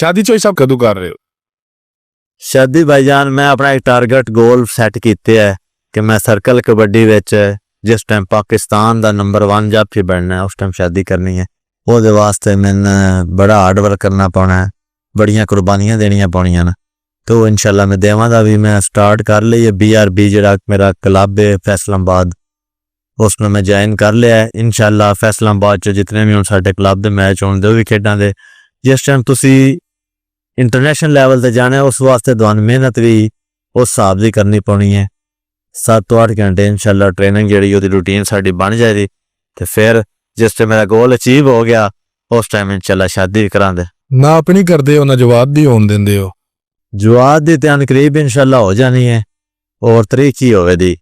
शादी चो सब कदू कर रहे हो? शादी भाईजान मैं अपना एक टारगेट गोल सैट किते है कि मैं सर्कल कबड्डी विच जिस टाइम पाकिस्तान दा नंबर 1 जाफी बनना है उस टाइम शादी करनी है। ਉਹਦੇ वास्ते मैंने बड़ा हार्ड वर्क करना पौना है, बड़ियां कुर्बानियां देनियां पौनियां न। तो इंशाल्लाह मैं देवां भी मैं स्टार्ट कर ली है। BRB जिहड़ा मेरा क्लब है फैसलाबाद उसमें मैं ज्वाइन कर लिया है। इंशाल्लाह फैसलाबाद च जितने भी हुण साडे क्लब दे मैच होंदे वो भी खेडां दे। जिस टाइम तुसी इंटरनेशनल लैवल ते जाना है उस वास्ते तुहानूं मेहनत भी उस हिसाब दी करनी पौनी है। 7 तो 8 घंटे इंशाल्लाह ट्रेनिंग जिहड़ी ओहदी रूटीन साडी बन जाएगी ते फिर जिस टाइम मेरा गोल अचीव हो गया उस टाइम इंशाल्लाह शादी भी करांदे। ना अपनी करदे हो ना जवाब दी होन देंदे हो? जवाब दी ते करीब इंशाल्लाह हो जानी है और तरीक ही होवे दी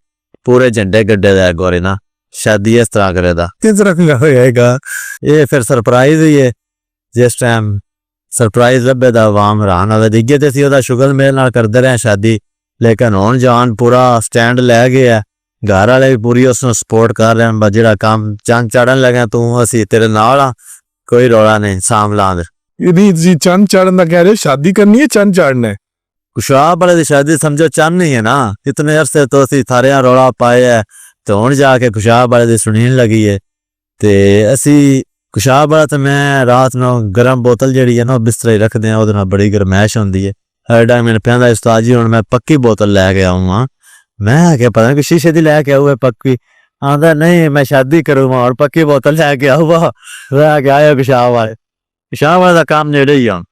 पूरे झंडे गड्ढे दा गोरे ना शादी इस तरह करे दा किस तरह होएगा ये फिर सरप्राइज ही है। जिस टाइम सरप्राइज लभे दा आवाम हैरान होवे दिगे ते सी ओदा शुगर मेल नाल करदे रहे शादी, लेकिन हुण जान पूरा स्टैंड लै गया। घर वाले भी पूरी उसनूं सपोर्ट कर रहे हैं। जिहड़ा काम चंद चढ़न लगे तू असी तेरे नाल आ, कोई रौला नहीं सामला दे। यदि जी चंद चढ़न दा कह रहे हो, शादी करनी है चंद चढ़ना है? खुशाब वाले दी शादी समझो चंद नहीं है ना, इतने अरसे तो असी थारे रौला पाए है तो हुण जाके खुशाब वाले दी सुनीन लगी है। ते असी खुशाब वाला तो मैं रात नूं गर्म बोतल जिहड़ी है ना बिस्तरे रखदे हैं, ओहदे नाल बड़ी गरमैश हुंदी है। हर टाइम मैंने कहंदा उस्ताद जी हुण मैं पक्की बोतल लैके आऊँ। मैं क्या पता कि शीशे दी लैके आऊँ पक्की, आंदा नहीं मैं शादी करूँगा और पक्की बोतल लैके आऊँगा। मैं क्या आया खुशाब वाले दा काम नेड़े ही आ।